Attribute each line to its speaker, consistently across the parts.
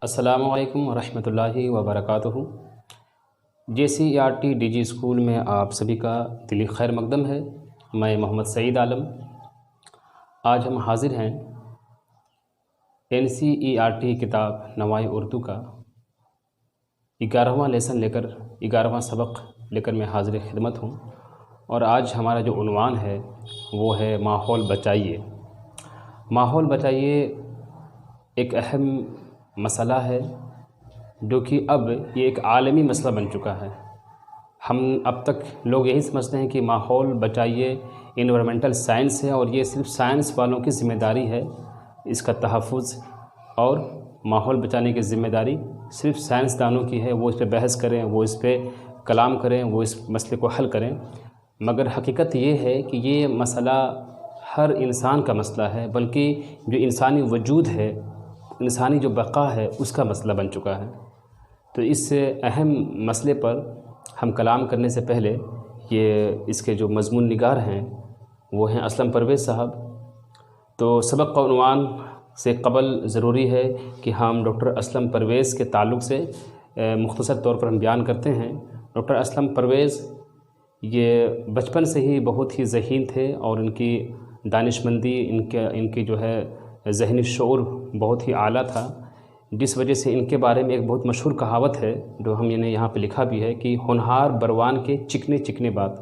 Speaker 1: السلام علیکم ورحمۃ اللہ وبرکاتہ۔ JCERT DG اسکول میں آپ سبھی کا دلی خیر مقدم ہے۔ میں محمد سعید عالم۔ آج ہم حاضر ہیں NCERT کتاب نوائے اردو کا 11واں لیسن لے کر 11واں سبق لے کر میں حاضر خدمت ہوں، اور آج ہمارا جو عنوان ہے وہ ہے ماحول بچائیے۔ ماحول بچائیے ایک اہم مسئلہ ہے جو کہ اب یہ ایک عالمی مسئلہ بن چکا ہے۔ ہم اب تک لوگ یہی سمجھتے ہیں کہ ماحول بچائیے انوائرمنٹل سائنس ہے، اور یہ صرف سائنس والوں کی ذمہ داری ہے اس کا تحفظ، اور ماحول بچانے کی ذمہ داری صرف سائنسدانوں کی ہے، وہ اس پہ بحث کریں، وہ اس پہ کلام کریں، وہ اس مسئلے کو حل کریں۔ مگر حقیقت یہ ہے کہ یہ مسئلہ ہر انسان کا مسئلہ ہے، بلکہ جو انسانی وجود ہے، انسانی جو بقا ہے، اس کا مسئلہ بن چکا ہے۔ تو اس اہم مسئلے پر ہم کلام کرنے سے پہلے اس کے جو مضمون نگار ہیں وہ ہیں اسلم پرویز صاحب۔ تو سبق کا عنوان سے قبل ضروری ہے کہ ہم ڈاکٹر اسلم پرویز کے تعلق سے مختصر طور پر ہم بیان کرتے ہیں۔ ڈاکٹر اسلم پرویز یہ بچپن سے ہی بہت ہی ذہین تھے، اور ان کی دانشمندی، ان کی جو ہے ذہنی شعور بہت ہی اعلیٰ تھا، جس وجہ سے ان کے بارے میں ایک بہت مشہور کہاوت ہے جو ہم نے یہاں پہ لکھا بھی ہے کہ ہونہار بروان کے چکنے چکنے بات۔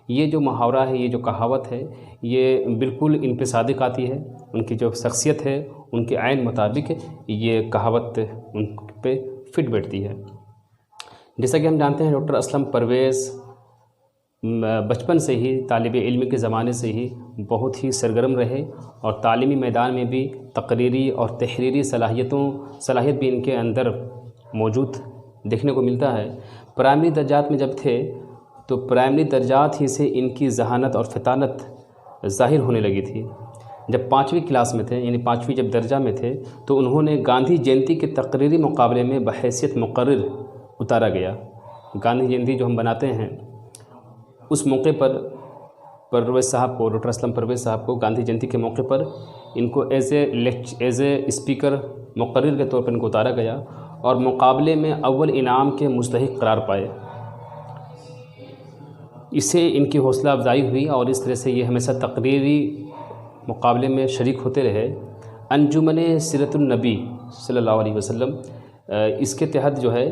Speaker 1: یہ جو محاورہ ہے، یہ جو کہاوت ہے، یہ بالکل ان پہ صادق آتی ہے۔ ان کی جو شخصیت ہے ان کے عین مطابق یہ کہاوت ان پہ فٹ بیٹھتی ہے۔ جیسا کہ ہم جانتے ہیں ڈاکٹر اسلم پرویز بچپن سے ہی طالب علم کے زمانے سے ہی بہت ہی سرگرم رہے، اور تعلیمی میدان میں بھی تقریری اور تحریری صلاحیت بھی ان کے اندر موجود دیکھنے کو ملتا ہے۔ پرائمری درجات میں جب تھے تو پرائمری درجات ہی سے ان کی ذہانت اور فطانت ظاہر ہونے لگی تھی۔ جب 5ویں کلاس میں تھے، یعنی 5ویں جب درجہ میں تھے، تو انہوں نے گاندھی جینتی کے تقریری مقابلے میں بحیثیت مقرر اتارا گیا۔ گاندھی جینتی جو ہم بناتے ہیں، اس موقع پر پرویز صاحب کو، ڈاکٹر اسلم پرویز صاحب کو گاندھی جینتی کے موقع پر ان کو ایز اے اسپیکر مقرر کے طور پر ان کو اتارا گیا، اور مقابلے میں اول انعام کے مستحق قرار پائے۔ اس سے ان کی حوصلہ افزائی ہوئی، اور اس طرح سے یہ ہمیشہ تقریری مقابلے میں شریک ہوتے رہے۔ انجمن سیرت النبی صلی اللہ علیہ وسلم، اس کے تحت جو ہے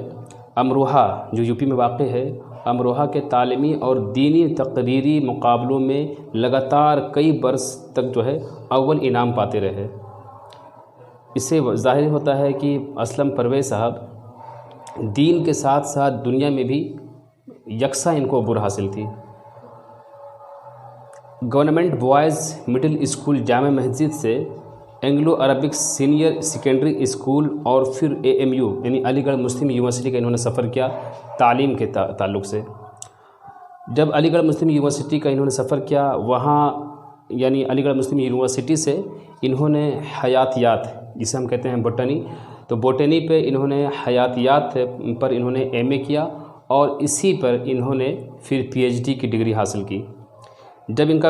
Speaker 1: امروہہ جو یو پی میں واقع ہے، امروہہ کے تعلیمی اور دینی تقریری مقابلوں میں لگاتار کئی برس تک جو ہے اول انعام پاتے رہے۔ اس سے ظاہر ہوتا ہے کہ اسلم پرویز صاحب دین کے ساتھ ساتھ دنیا میں بھی یکساں ان کو عبور حاصل تھی۔ Government boys middle school Jama Masjid سے Anglo Arabic senior secondary school, اور پھر AMU یعنی علی گڑھ مسلم یونیورسٹی کا انہوں نے سفر کیا تعلیم کے تعلق سے۔ جب علی گڑھ مسلم یونیورسٹی کا انہوں نے سفر کیا، وہاں یعنی علی گڑھ مسلم یونیورسٹی سے انہوں نے حیاتیات، جسے ہم کہتے ہیں بوٹنی، تو بوٹنی پہ انہوں نے حیاتیات پر انہوں نے MA کیا، اور اسی پر انہوں نے پھر PhD کی ڈگری حاصل کی۔ جب ان کا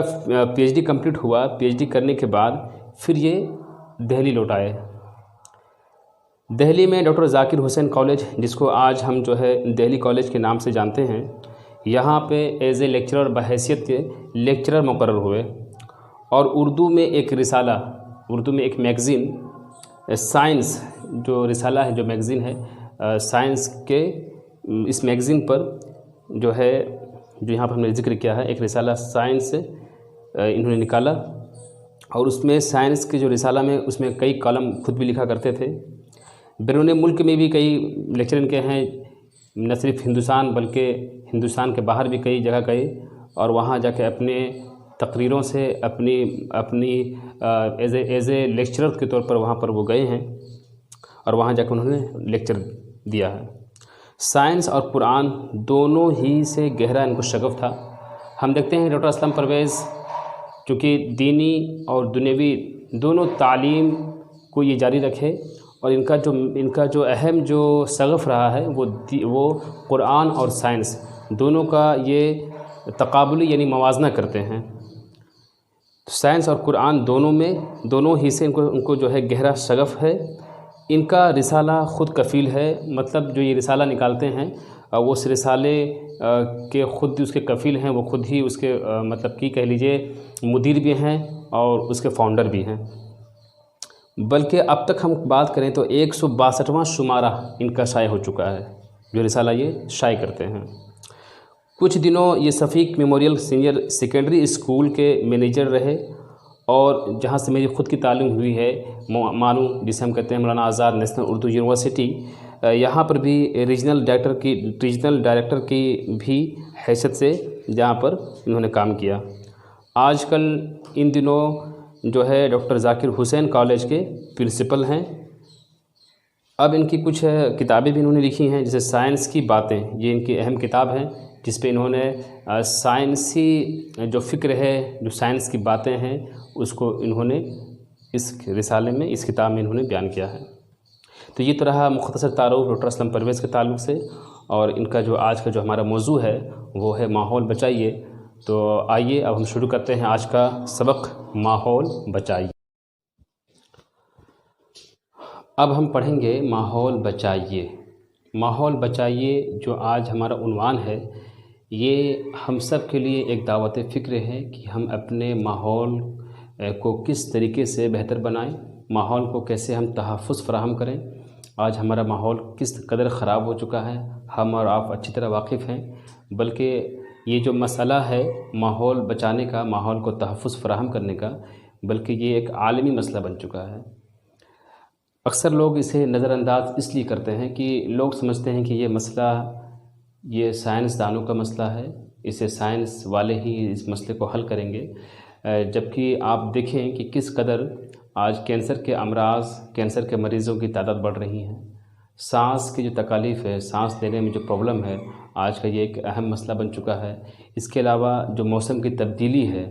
Speaker 1: PhD کمپلیٹ ہوا، PhD کرنے کے بعد پھر یہ دہلی لوٹ آئے۔ دہلی میں ڈاکٹر ذاکر حسین کالج، جس کو آج ہم جو ہے دہلی کالج کے نام سے جانتے ہیں، یہاں پہ ایز اے لیکچرر بحیثیت کے لیکچرر مقرر ہوئے، اور اردو میں ایک رسالہ، اردو میں ایک میگزین سائنس جو رسالہ ہے، جو میگزین ہے سائنس کے، اس میگزین پر جو ہے، جو یہاں پر ہم نے ذکر کیا ہے، ایک رسالہ سائنس انہوں نے نکالا، اور اس میں سائنس کے جو رسالہ میں اس میں کئی کالم خود بھی لکھا کرتے تھے۔ بیرون ملک میں بھی کئی لیکچر ان کے ہیں، نہ صرف ہندوستان بلکہ ہندوستان کے باہر بھی کئی جگہ گئے، اور وہاں جا کے اپنے تقریروں سے اپنی ایز اے لیکچرر کے طور پر وہاں پر وہ گئے ہیں، اور وہاں جا کے انہوں نے لیکچر دیا ہے۔ سائنس اور قرآن دونوں ہی سے گہرا ان کو شغف تھا۔ ہم دیکھتے ہیں ڈاکٹر اسلم پرویز چونکہ دینی اور دنیوی دونوں تعلیم کو یہ جاری رکھے، اور ان کا جو اہم جو شغف رہا ہے وہ قرآن اور سائنس دونوں کا یہ تقابلی یعنی موازنہ کرتے ہیں۔ سائنس اور قرآن دونوں ہی سے ان کو جو ہے گہرا شغف ہے. ان کا رسالہ خود کفیل ہے، مطلب جو یہ رسالہ نکالتے ہیں وہ اس رسالے کے خود اس کے کفیل ہیں، وہ خود ہی اس کے مطلب کہ کہہ لیجئے مدیر بھی ہیں اور اس کے فاؤنڈر بھی ہیں. بلکہ اب تک ہم بات کریں تو 162واں شمارہ ان کا شائع ہو چکا ہے، جو رسالہ یہ شائع کرتے ہیں. کچھ دنوں یہ شفیق میموریل سینئر سیکنڈری اسکول کے مینیجر رہے، اور جہاں سے میری خود کی تعلیم ہوئی ہے مانو، جسے ہم کہتے ہیں مولانا آزاد نیشنل اردو یونیورسٹی، یہاں پر بھی ریجنل ڈائریکٹر کی بھی حیثیت سے جہاں پر انہوں نے کام کیا. آج کل ان دنوں جو ہے ڈاکٹر ذاکر حسین کالج کے پرنسپل ہیں. اب ان کی کچھ کتابیں بھی انہوں نے لکھی ہیں، جیسے سائنس کی باتیں، یہ ان کی اہم کتاب ہے، جس پہ انہوں نے سائنسی جو فکر ہے، جو سائنس کی باتیں ہیں، اس کو انہوں نے اس رسالے میں، اس کتاب میں انہوں نے بیان کیا ہے. تو یہ تو رہا مختصر تعارف ڈاکٹر اسلم پرویز کے تعلق سے. اور ان کا جو آج کا جو ہمارا موضوع ہے وہ ہے ماحول بچائیے. تو آئیے اب ہم شروع کرتے ہیں آج کا سبق، ماحول بچائیے. اب ہم پڑھیں گے ماحول بچائیے. ماحول بچائیے جو آج ہمارا عنوان ہے، یہ ہم سب کے لیے ایک دعوت فکر ہے کہ ہم اپنے ماحول کو کس طریقے سے بہتر بنائیں، ماحول کو کیسے ہم تحفظ فراہم کریں. آج ہمارا ماحول کس قدر خراب ہو چکا ہے، ہم اور آپ اچھی طرح واقف ہیں. بلکہ یہ جو مسئلہ ہے ماحول بچانے کا، ماحول کو تحفظ فراہم کرنے کا، بلکہ یہ ایک عالمی مسئلہ بن چکا ہے. اکثر لوگ اسے نظر انداز اس لیے کرتے ہیں کہ لوگ سمجھتے ہیں کہ یہ مسئلہ یہ سائنسدانوں کا مسئلہ ہے، اسے سائنس والے ہی اس مسئلے کو حل کریں گے. جبکہ آپ دیکھیں کہ کس قدر آج کینسر کے امراض، کینسر کے مریضوں کی تعداد بڑھ رہی ہیں. سانس کی جو تکالیف ہے، سانس لینے میں جو پرابلم ہے، آج کا یہ ایک اہم مسئلہ بن چکا ہے. اس کے علاوہ جو موسم کی تبدیلی ہے،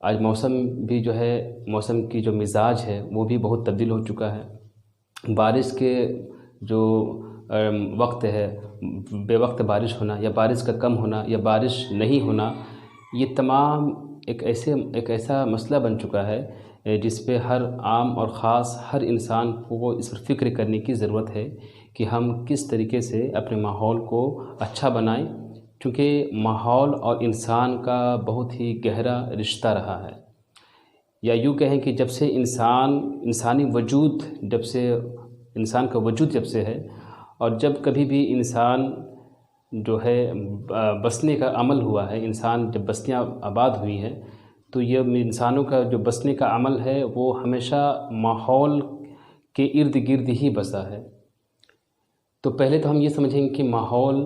Speaker 1: آج موسم بھی جو ہے، موسم کی جو مزاج ہے وہ بھی بہت تبدیل ہو چکا ہے. بارش کے جو وقت ہے، بے وقت بارش ہونا، یا بارش کا کم ہونا، یا بارش نہیں ہونا، یہ تمام ایک ایسا مسئلہ بن چکا ہے جس پہ ہر عام اور خاص ہر انسان کو اس پر فکر کرنے کی ضرورت ہے کہ ہم کس طریقے سے اپنے ماحول کو اچھا بنائیں. چونکہ ماحول اور انسان کا بہت ہی گہرا رشتہ رہا ہے. یا یوں کہیں کہ جب سے انسانی وجود، انسان کا وجود جب سے ہے، اور جب کبھی بھی انسان جو ہے بسنے کا عمل ہوا ہے، انسان جب بستیاں آباد ہوئی ہیں، تو یہ انسانوں کا جو بسنے کا عمل ہے وہ ہمیشہ ماحول کے ارد گرد ہی بسا ہے. تو پہلے تو ہم یہ سمجھیں گے کہ ماحول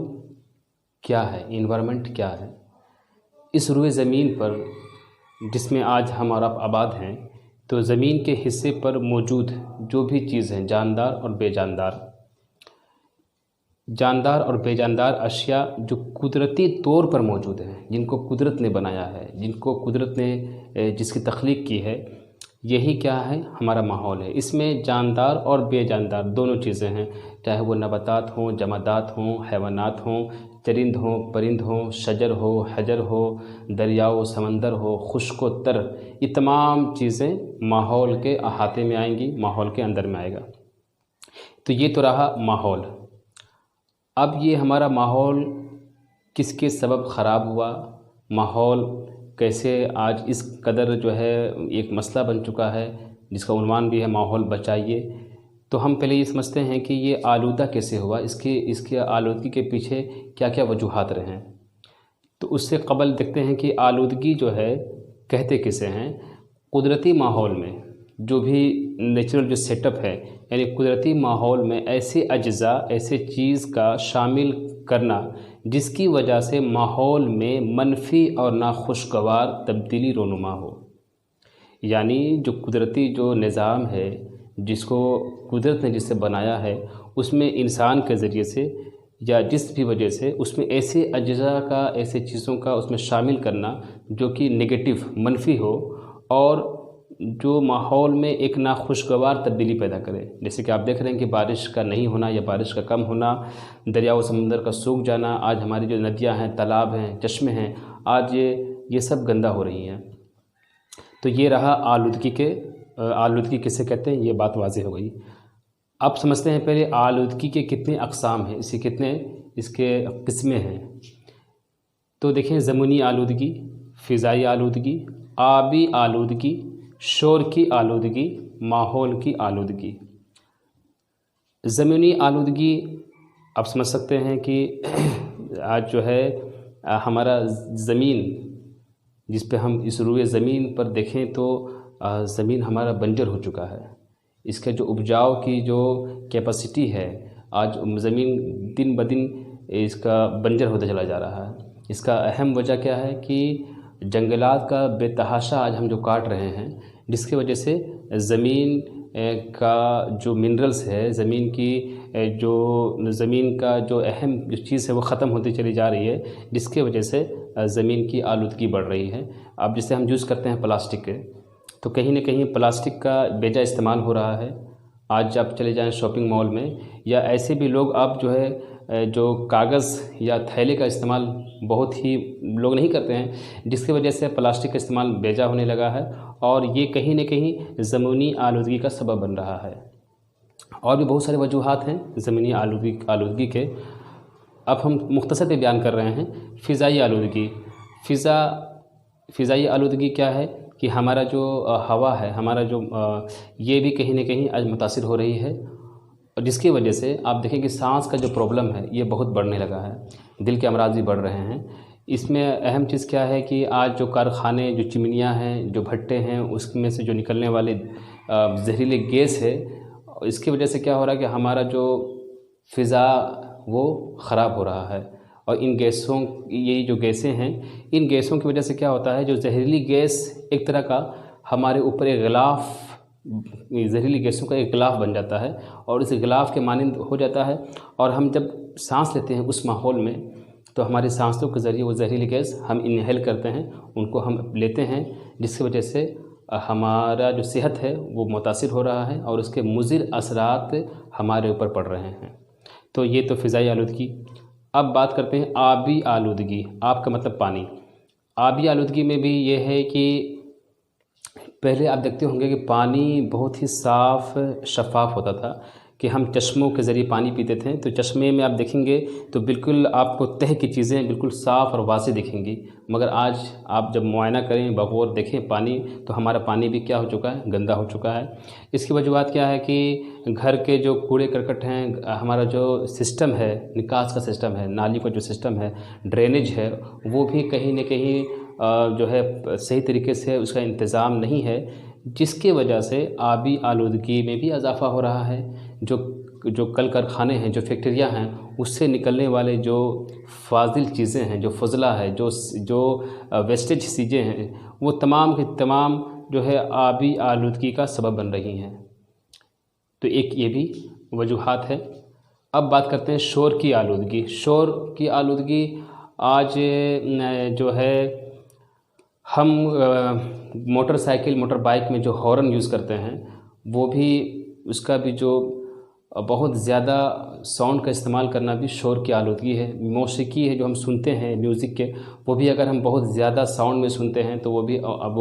Speaker 1: کیا ہے، انوائرمنٹ کیا ہے. اس روئے زمین پر جس میں آج ہم اور آپ آباد ہیں، تو زمین کے حصے پر موجود جو بھی چیز ہیں، جاندار اور بے جاندار اشیاء جو قدرتی طور پر موجود ہیں، جن کو قدرت نے بنایا ہے، جن کو قدرت نے جس کی تخلیق کی ہے، یہی کیا ہے، ہمارا ماحول ہے. اس میں جاندار اور بے جاندار دونوں چیزیں ہیں، چاہے وہ نباتات ہوں، جمادات ہوں، حیوانات ہوں، چرند ہوں، پرند ہوں، شجر ہو، حجر ہو، دریا و سمندر ہو، خشک و تر، یہ تمام چیزیں ماحول کے احاطے میں آئیں گی، ماحول کے اندر میں آئے گا. تو یہ تو رہا ماحول. اب یہ ہمارا ماحول کس کے سبب خراب ہوا، ماحول کیسے آج اس قدر جو ہے ایک مسئلہ بن چکا ہے، جس کا عنوان بھی ہے ماحول بچائیے. تو ہم پہلے یہ سمجھتے ہیں کہ یہ آلودہ کیسے ہوا، اس کے آلودگی کے پیچھے کیا کیا وجوہات رہے ہیں. تو اس سے قبل دیکھتے ہیں کہ آلودگی جو ہے کہتے کسے ہیں. قدرتی ماحول میں جو بھی نیچرل جو سیٹ اپ ہے، یعنی قدرتی ماحول میں ایسے اجزاء، ایسے چیز کا شامل کرنا جس کی وجہ سے ماحول میں منفی اور ناخوشگوار تبدیلی رونما ہو. یعنی جو قدرتی جو نظام ہے، جس کو قدرت نے جس سے بنایا ہے، اس میں انسان کے ذریعے سے یا جس بھی وجہ سے اس میں ایسے اجزاء کا، ایسے چیزوں کا اس میں شامل کرنا جو کہ نگیٹو، منفی ہو، اور جو ماحول میں ایک ناخوشگوار تبدیلی پیدا کرے. جیسے کہ آپ دیکھ رہے ہیں کہ بارش کا نہیں ہونا یا بارش کا کم ہونا، دریا و سمندر کا سوکھ جانا، آج ہماری جو ندیاں ہیں، تالاب ہیں، چشمے ہیں، آج یہ سب گندہ ہو رہی ہیں. تو یہ رہا آلودگی کسے کہتے ہیں، یہ بات واضح ہو گئی۔ اب سمجھتے ہیں پہلے آلودگی کے کتنے اقسام ہیں، اس کے قسمیں ہیں۔ تو دیکھیں، زمینی آلودگی، فضائی آلودگی، آبی آلودگی، شور کی آلودگی، ماحول کی آلودگی۔ زمینی آلودگی آپ سمجھ سکتے ہیں کہ آج جو ہے ہمارا زمین، جس پہ ہم اس روئے زمین پر دیکھیں تو زمین ہمارا بنجر ہو چکا ہے۔ اس کا جو اپجاؤ کی جو کیپیسٹی ہے، آج زمین دن بدن اس کا بنجر ہوتا چلا جا رہا ہے۔ اس کا اہم وجہ کیا ہے کہ جنگلات کا بے تحاشا آج ہم جو کاٹ رہے ہیں، جس کی وجہ سے زمین کا جو منرلز ہے، زمین کا جو اہم جو چیز ہے وہ ختم ہوتی چلی جا رہی ہے، جس کی وجہ سے زمین کی آلودگی بڑھ رہی ہے۔ اب جسے ہم یوز کرتے ہیں پلاسٹک کے، تو کہیں نہ کہیں پلاسٹک کا بیجا استعمال ہو رہا ہے۔ آج آپ چلے جائیں شاپنگ مال میں، یا ایسے بھی لوگ اب جو ہے جو کاغذ یا تھیلے کا استعمال بہت ہی لوگ نہیں کرتے ہیں، جس کی وجہ سے پلاسٹک کا استعمال بیجا ہونے لگا ہے، اور یہ کہیں نہ کہیں زمینی آلودگی کا سبب بن رہا ہے۔ اور بھی بہت سارے وجوہات ہیں زمینی آلودگی کے، اب ہم مختصر پہ بیان کر رہے ہیں۔ فضائی آلودگی، فضائی آلودگی کیا ہے کہ ہمارا جو ہوا ہے، یہ بھی کہیں نہ کہیں آج متاثر ہو رہی ہے، اور جس کی وجہ سے آپ دیکھیں کہ سانس کا جو پرابلم ہے یہ بہت بڑھنے لگا ہے، دل کے امراض بھی بڑھ رہے ہیں۔ اس میں اہم چیز کیا ہے کہ آج جو کارخانے، جو چمنیاں ہیں، جو بھٹے ہیں، اس میں سے جو نکلنے والے زہریلے گیس ہے، اس کی وجہ سے کیا ہو رہا ہے کہ ہمارا جو فضا وہ خراب ہو رہا ہے، اور یہ جو گیسیں ہیں، ان گیسوں کی وجہ سے کیا ہوتا ہے، جو زہریلی گیس ایک طرح کا ہمارے اوپر ایک غلاف، زہریلی گیسوں کا ایک غلاف بن جاتا ہے، اور اس غلاف کے مانند ہو جاتا ہے، اور ہم جب سانس لیتے ہیں اس ماحول میں، تو ہماری سانسوں کے ذریعے وہ زہریلی گیس ہم انہیل کرتے ہیں، ان کو ہم لیتے ہیں، جس کی وجہ سے ہمارا جو صحت ہے وہ متاثر ہو رہا ہے، اور اس کے مضر اثرات ہمارے اوپر پڑ رہے ہیں۔ تو یہ تو فضائی آلودگی۔ اب بات کرتے ہیں آبی آلودگی۔ آب کا مطلب پانی۔ آبی آلودگی میں بھی یہ ہے کہ پہلے آپ دیکھتے ہوں گے کہ پانی بہت ہی صاف شفاف ہوتا تھا، کہ ہم چشموں کے ذریعے پانی پیتے تھے، تو چشمے میں آپ دیکھیں گے تو بالکل آپ کو تہہ کی چیزیں بالکل صاف اور واضح دکھیں گی، مگر آج آپ جب معائنہ کریں، بغور دیکھیں پانی، تو ہمارا پانی بھی کیا ہو چکا ہے، گندا ہو چکا ہے۔ اس کی وجوہات کیا ہے کہ گھر کے جو کوڑے کرکٹ ہیں، ہمارا جو سسٹم ہے، نکاس کا سسٹم ہے، نالی کا جو سسٹم ہے، ڈرینیج ہے، وہ بھی کہیں نہ کہیں جو ہے صحیح طریقے سے اس کا انتظام نہیں ہے، جس کی وجہ سے آبی آلودگی میں بھی اضافہ ہو رہا ہے۔ جو کل کارخانے ہیں، جو فیکٹریاں ہیں، اس سے نکلنے والے جو فاضل چیزیں ہیں، جو فضلہ ہے، جو ویسٹیج چیزیں ہیں، وہ تمام کی تمام جو ہے آبی آلودگی کا سبب بن رہی ہیں۔ تو ایک یہ بھی وجوہات ہے۔ اب بات کرتے ہیں شور کی آلودگی۔ شور کی آلودگی آج جو ہے ہم موٹر سائیکل، موٹر بائک میں جو ہارن یوز کرتے ہیں، وہ بھی اس کا بھی جو بہت زیادہ ساؤنڈ کا استعمال کرنا بھی شور کی آلودگی ہے۔ موسیقی ہے جو ہم سنتے ہیں میوزک کے، وہ بھی اگر ہم بہت زیادہ ساؤنڈ میں سنتے ہیں تو وہ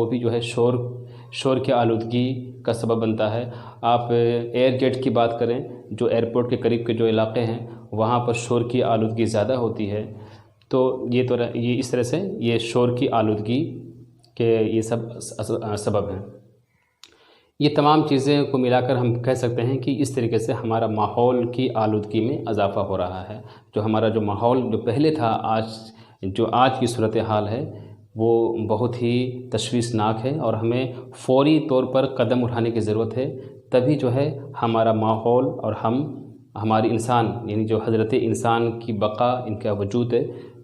Speaker 1: بھی جو ہے شور کی آلودگی کا سبب بنتا ہے۔ آپ ایئر جیٹ کی بات کریں، جو ایئرپورٹ کے قریب کے جو علاقے ہیں، وہاں پر شور کی آلودگی زیادہ ہوتی ہے۔ تو یہ اس طرح سے یہ شور کی آلودگی کے یہ سب سبب ہیں۔ یہ تمام چیزیں کو ملا کر ہم کہہ سکتے ہیں کہ اس طریقے سے ہمارا ماحول کی آلودگی میں اضافہ ہو رہا ہے۔ جو ہمارا جو ماحول جو پہلے تھا، آج کی صورتحال ہے، وہ بہت ہی تشویشناک ہے، اور ہمیں فوری طور پر قدم اٹھانے کی ضرورت ہے، تبھی جو ہے ہمارا ماحول اور ہماری انسان، یعنی جو حضرت انسان کی بقا، ان کا وجود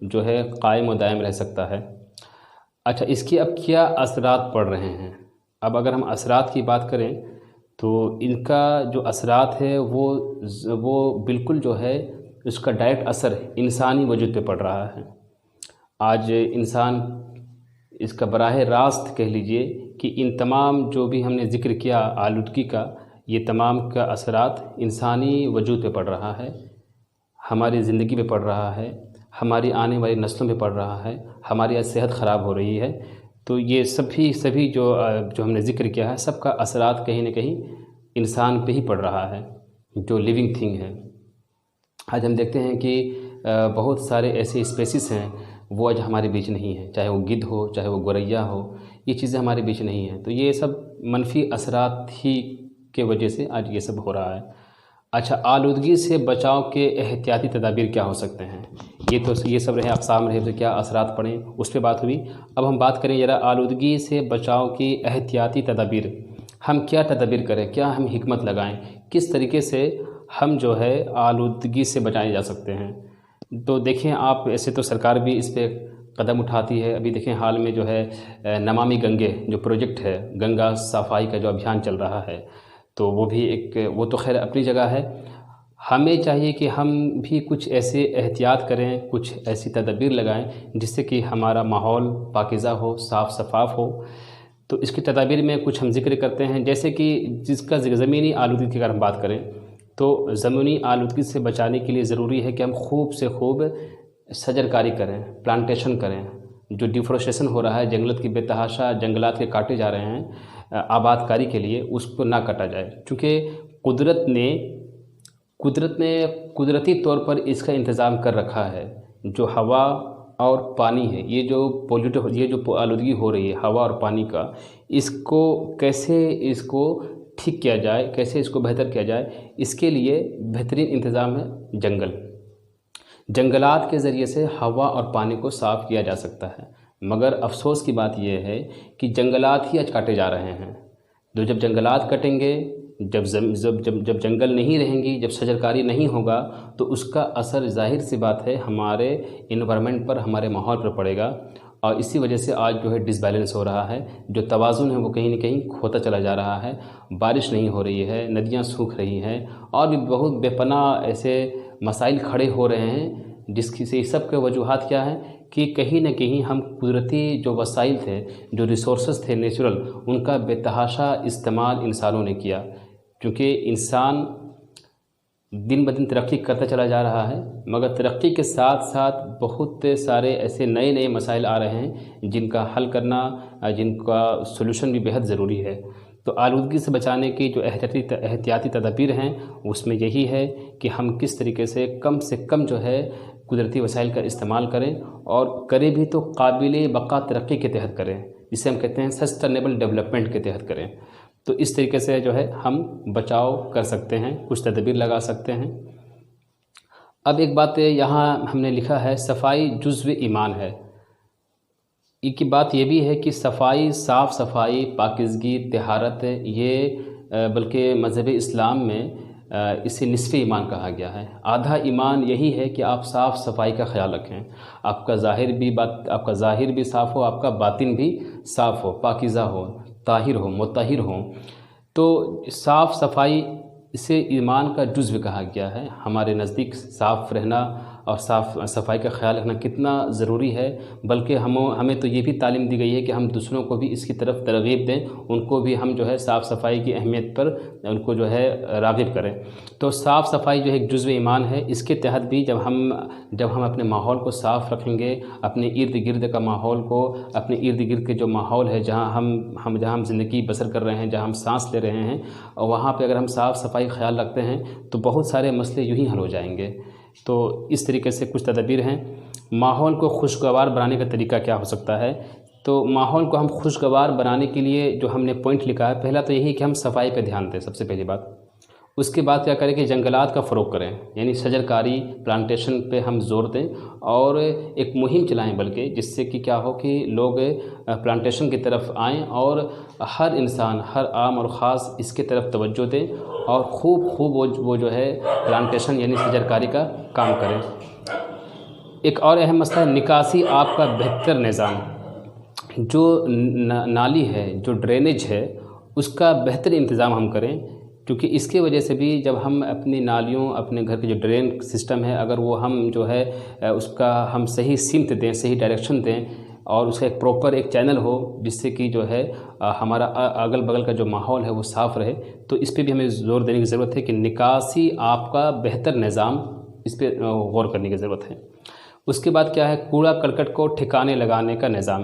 Speaker 1: جو ہے قائم و دائم رہ سکتا ہے۔ اچھا، اس کی اب کیا اثرات پڑ رہے ہیں؟ اب اگر ہم اثرات کی بات کریں تو ان کا جو اثرات ہے وہ بالکل جو ہے اس کا ڈائریکٹ اثر انسانی وجود پہ پڑ رہا ہے۔ آج انسان اس کا براہ راست کہہ لیجئے کہ ان تمام جو بھی ہم نے ذکر کیا آلودگی کا، یہ تمام کا اثرات انسانی وجود پہ پڑ رہا ہے، ہماری زندگی پہ پڑ رہا ہے، ہماری آنے والی نسلوں پہ پڑ رہا ہے، ہماری صحت خراب ہو رہی ہے۔ تو یہ سبھی جو ہم نے ذکر کیا ہے، سب کا اثرات کہیں نہ کہیں انسان پہ ہی پڑ رہا ہے جو لیونگ تھنگ ہے۔ آج ہم دیکھتے ہیں کہ بہت سارے ایسے اسپیسیز ہیں وہ آج ہمارے بیچ نہیں ہیں، چاہے وہ گدھ ہو، چاہے وہ گوریا ہو، یہ چیزیں ہمارے بیچ نہیں ہیں۔ تو یہ سب منفی اثرات ہی کے وجہ سے آج یہ سب ہو رہا ہے۔ اچھا، آلودگی سے بچاؤ کے احتیاطی تدابیر کیا ہو سکتے ہیں؟ یہ سب رہے اقسام رہے، تو کیا اثرات پڑیں اس پہ بات ہوئی۔ اب ہم بات کریں ذرا آلودگی سے بچاؤ کی احتیاطی تدابیر۔ ہم کیا تدابیر کریں، کیا ہم حکمت لگائیں، کس طریقے سے ہم جو ہے آلودگی سے بچائے جا سکتے ہیں؟ تو دیکھیں آپ، ایسے تو سرکار بھی اس پہ قدم اٹھاتی ہے۔ ابھی دیکھیں حال میں جو ہے نمامی گنگے جو پروجیکٹ ہے، گنگا صفائی کا جو ابھیان چل رہا ہے، تو وہ بھی وہ تو خیر اپنی جگہ ہے۔ ہمیں چاہیے کہ ہم بھی کچھ ایسے احتیاط کریں، کچھ ایسی تدابیر لگائیں جس سے کہ ہمارا ماحول پاکیزہ ہو، صاف شفاف ہو۔ تو اس کی تدابیر میں کچھ ہم ذکر کرتے ہیں، جیسے کہ جس کا زمینی آلودگی کی اگر ہم بات کریں تو زمینی آلودگی سے بچانے کے لیے ضروری ہے کہ ہم خوب سے خوب شجر کاری کریں، پلانٹیشن کریں۔ جو ڈیفورسٹریشن ہو رہا ہے، جنگلات کی بے تحاشا جنگلات کے کاٹے جا رہے ہیں آباد کاری کے لیے، اس کو نہ کاٹا جائے، چونکہ قدرت نے قدرتی طور پر اس کا انتظام کر رکھا ہے۔ جو ہوا اور پانی ہے، یہ جو آلودگی ہو رہی ہے ہوا اور پانی کا، اس کو ٹھیک کیا جائے، کیسے اس کو بہتر کیا جائے، اس کے لیے بہترین انتظام ہے جنگلات کے ذریعے سے ہوا اور پانی کو صاف کیا جا سکتا ہے۔ مگر افسوس کی بات یہ ہے کہ جنگلات ہی آج کاٹے جا رہے ہیں۔ تو جب جنگلات کٹیں گے، جب جنگل نہیں رہیں گی، جب شجرکاری نہیں ہوگا، تو اس کا اثر ظاہر سی بات ہے ہمارے انوائرمنٹ پر، ہمارے ماحول پر پڑے گا، اور اسی وجہ سے آج جو ہے ڈس بیلنس ہو رہا ہے، جو توازن ہے وہ کہیں نہ کہیں کھوتا چلا جا رہا ہے۔ بارش نہیں ہو رہی ہے، ندیاں سوکھ رہی ہیں، اور بھی بہت بے پناہ ایسے مسائل کھڑے ہو رہے ہیں، جس کی سے سب کے وجوہات کیا ہیں کہ کہیں نہ کہیں ہم قدرتی جو وسائل تھے، جو ریسورسز تھے نیچرل، ان کا بے تحاشا استعمال انسانوں نے کیا۔ کیونکہ انسان دن بدن ترقی کرتا چلا جا رہا ہے، مگر ترقی کے ساتھ ساتھ بہت سارے ایسے نئے مسائل آ رہے ہیں جن کا حل کرنا، جن کا سولوشن بھی بہت ضروری ہے۔ تو آلودگی سے بچانے کی جو احتیاطی تدابیر ہیں، اس میں یہی ہے کہ ہم کس طریقے سے کم جو ہے قدرتی وسائل کا استعمال کریں، اور کریں بھی تو قابل بقا ترقی کے تحت کریں، جسے ہم کہتے ہیں سسٹینیبل ڈیولپمنٹ کے تحت کریں۔ تو اس طریقے سے جو ہے ہم بچاؤ کر سکتے ہیں، کچھ تدابیر لگا سکتے ہیں۔ اب ایک بات یہاں ہم نے لکھا ہے، صفائی جزو ایمان ہے۔ ایک بات یہ بھی ہے کہ صاف صفائی، پاکیزگی، طہارت، یہ بلکہ مذہب اسلام میں اسے نصف ایمان کہا گیا ہے۔ آدھا ایمان یہی ہے کہ آپ صاف صفائی کا خیال رکھیں، آپ کا ظاہر بھی صاف ہو، آپ کا باطن بھی صاف ہو، پاکیزہ ہو، طاہر ہو، مطہر ہو۔ تو صاف صفائی اسے ایمان کا جزو کہا گیا ہے۔ ہمارے نزدیک صاف رہنا اور صاف صفائی کا خیال رکھنا کتنا ضروری ہے، بلکہ ہمیں تو یہ بھی تعلیم دی گئی ہے کہ ہم دوسروں کو بھی اس کی طرف ترغیب دیں، ان کو بھی ہم جو ہے صاف صفائی کی اہمیت پر ان کو جو ہے راغب کریں۔ تو صاف صفائی جو ہے ایک جزو ایمان ہے۔ اس کے تحت بھی جب ہم اپنے ماحول کو صاف رکھیں گے، اپنے ارد گرد کا ماحول کو، اپنے ارد گرد کے جو ماحول ہے جہاں ہم زندگی بسر کر رہے ہیں، جہاں ہم سانس لے رہے ہیں، اور وہاں پہ اگر ہم صاف صفائی خیال رکھتے ہیں تو بہت سارے مسئلے یوں ہی حل ہو جائیں گے۔ تو اس طریقے سے کچھ تدابیر ہیں۔ ماحول کو خوشگوار بنانے کا طریقہ کیا ہو سکتا ہے؟ تو ماحول کو ہم خوشگوار بنانے کے لیے جو ہم نے پوائنٹ لکھا ہے، پہلا تو یہی کہ ہم صفائی پہ دھیان دیں، سب سے پہلی بات۔ اس کے بعد کیا کریں کہ جنگلات کا فروغ کریں، یعنی شجر کاری، پلانٹیشن پہ ہم زور دیں، اور ایک مہم چلائیں، بلکہ جس سے کہ کیا ہو کہ لوگ پلانٹیشن کی طرف آئیں، اور ہر انسان، ہر عام اور خاص اس کے طرف توجہ دیں، اور خوب وہ جو ہے پلانٹیشن یعنی شجر کاری کا کام کریں۔ ایک اور اہم مسئلہ ہے نکاسی آب کا بہتر نظام۔ جو نالی ہے، جو ڈرینیج ہے، اس کا بہتر انتظام ہم کریں، کیونکہ اس کی وجہ سے بھی جب ہم اپنی نالیوں، اپنے گھر کے جو ڈرین سسٹم ہے، اگر وہ ہم جو ہے اس کا ہم صحیح سمت دیں، صحیح ڈائریکشن دیں، اور اس کا ایک پراپر ایک چینل ہو جس سے کہ جو ہے ہمارا اگل بغل کا جو ماحول ہے وہ صاف رہے، تو اس پہ بھی ہمیں زور دینے کی ضرورت ہے کہ نکاسی آب کا بہتر نظام، اس پہ غور کرنے کی ضرورت ہے۔ اس کے بعد کیا ہے، کوڑا کرکٹ کو ٹھکانے لگانے کا نظام۔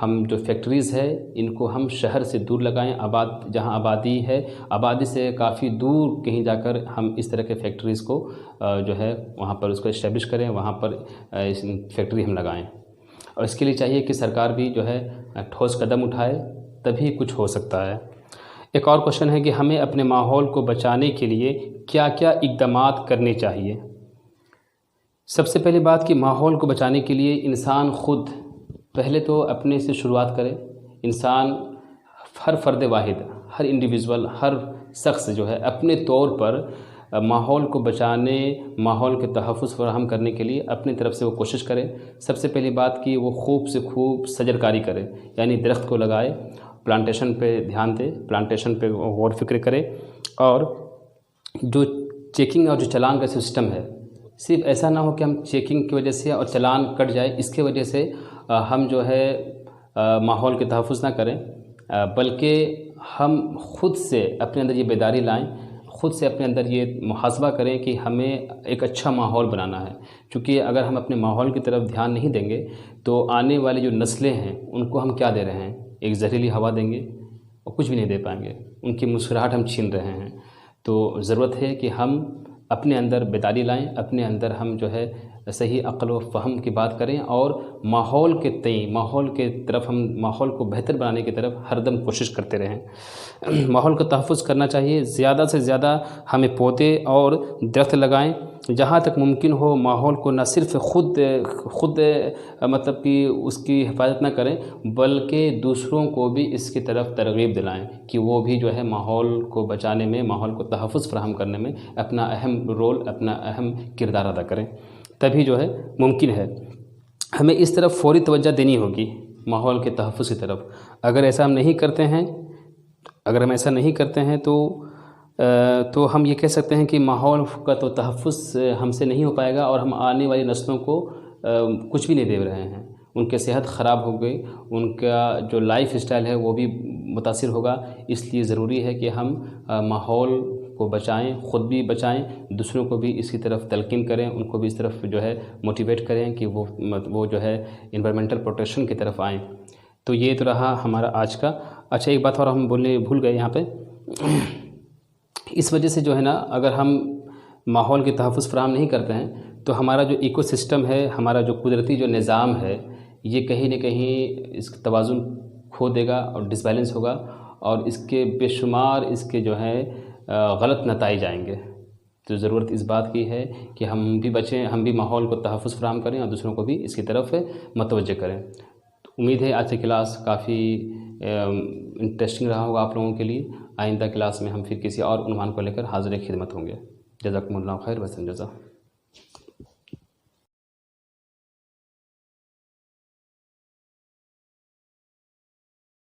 Speaker 1: ہم جو فیکٹریز ہے ان کو ہم شہر سے دور لگائیں، جہاں آبادی ہے آبادی سے کافی دور کہیں جا کر ہم اس طرح کے فیکٹریز کو جو ہے وہاں پر اس کو اسٹیبلش کریں، وہاں پر فیکٹری ہم لگائیں۔ اور اس کے لیے چاہیے کہ سرکار بھی جو ہے ٹھوس قدم اٹھائے، تبھی کچھ ہو سکتا ہے۔ ایک اور کوشچن ہے کہ ہمیں اپنے ماحول کو بچانے کے لیے کیا کیا اقدامات کرنے چاہیے؟ سب سے پہلی بات کہ ماحول کو بچانے کے لیے انسان خود پہلے تو اپنے سے شروعات کرے۔ انسان، ہر فرد واحد، ہر انڈیویژول، ہر شخص جو ہے اپنے طور پر ماحول کو بچانے، ماحول کے تحفظ فراہم کرنے کے لیے اپنی طرف سے وہ کوشش کرے۔ سب سے پہلی بات کہ وہ خوب سے خوب شجر کاری کرے، یعنی درخت کو لگائے، پلانٹیشن پہ دھیان دے، پلانٹیشن پہ غور و فکر کرے۔ اور جو چیکنگ اور جو چلان کا سسٹم ہے، صرف ایسا نہ ہو کہ ہم چیکنگ کی وجہ سے اور چلان کٹ جائے اس کی وجہ سے ہم جو ہے ماحول کے تحفظ نہ کریں، بلکہ ہم خود سے اپنے اندر یہ بیداری لائیں، خود سے اپنے اندر یہ محاسبہ کریں کہ ہمیں ایک اچھا ماحول بنانا ہے۔ چونکہ اگر ہم اپنے ماحول کی طرف دھیان نہیں دیں گے تو آنے والی جو نسلیں ہیں ان کو ہم کیا دے رہے ہیں؟ ایک زہریلی ہوا دیں گے اور کچھ بھی نہیں دے پائیں گے، ان کی مسکراہٹ ہم چھین رہے ہیں۔ تو ضرورت ہے کہ ہم اپنے اندر بیداری لائیں، اپنے اندر ہم جو ہے صحیح عقل و فہم کی بات کریں، اور ماحول کے تئیں، ماحول کے طرف، ہم ماحول کو بہتر بنانے کی طرف ہر دم کوشش کرتے رہیں۔ ماحول کا تحفظ کرنا چاہیے، زیادہ سے زیادہ ہمیں پودے اور درخت لگائیں۔ جہاں تک ممکن ہو ماحول کو نہ صرف خود مطلب کہ اس کی حفاظت نہ کریں، بلکہ دوسروں کو بھی اس کی طرف ترغیب دلائیں کہ وہ بھی جو ہے ماحول کو بچانے میں، ماحول کو تحفظ فراہم کرنے میں اپنا اہم رول، اپنا اہم کردار ادا کریں، تبھی جو ہے ممکن ہے۔ ہمیں اس طرف فوری توجہ دینی ہوگی، ماحول کے تحفظ کی طرف۔ اگر ایسا ہم نہیں کرتے ہیں تو ہم یہ کہہ سکتے ہیں کہ ماحول کا تو تحفظ ہم سے نہیں ہو پائے گا، اور ہم آنے والی نسلوں کو کچھ بھی نہیں دے رہے ہیں۔ ان کی صحت خراب ہو گئی، ان کا جو لائف اسٹائل ہے وہ بھی متاثر ہوگا۔ اس لیے ضروری ہے کہ ہم ماحول کو بچائیں، خود بھی بچائیں، دوسروں کو بھی اس کی طرف تلقین کریں، ان کو بھی اس طرف جو ہے موٹیویٹ کریں کہ وہ جو ہے انوائرمنٹل پروٹیکشن کی طرف آئیں۔ تو یہ تو رہا ہمارا آج کا۔ اچھا، ایک بات اور ہم بولنے بھول گئے یہاں پہ، اس وجہ سے جو ہے نا، اگر ہم ماحول کے تحفظ فراہم نہیں کرتے ہیں تو ہمارا جو ایکو سسٹم ہے، ہمارا جو قدرتی جو نظام ہے، یہ کہیں نہ کہیں اس کا توازن کھو دے گا اور ڈس بیلنس ہوگا، اور اس کے بے شمار اس کے جو ہے غلط نتائج آئیں گے۔ تو ضرورت اس بات کی ہے کہ ہم بھی بچیں، ہم بھی ماحول کو تحفظ فراہم کریں اور دوسروں کو بھی اس کی طرف متوجہ کریں۔ تو امید ہے آج کی کلاس کافی انٹرسٹنگ رہا ہوگا آپ لوگوں کے لیے۔ آئندہ کلاس میں ہم پھر کسی اور عنوان کو لے کر حاضر خدمت ہوں گے۔ جزاکم اللہ خیر، وحسن جزا۔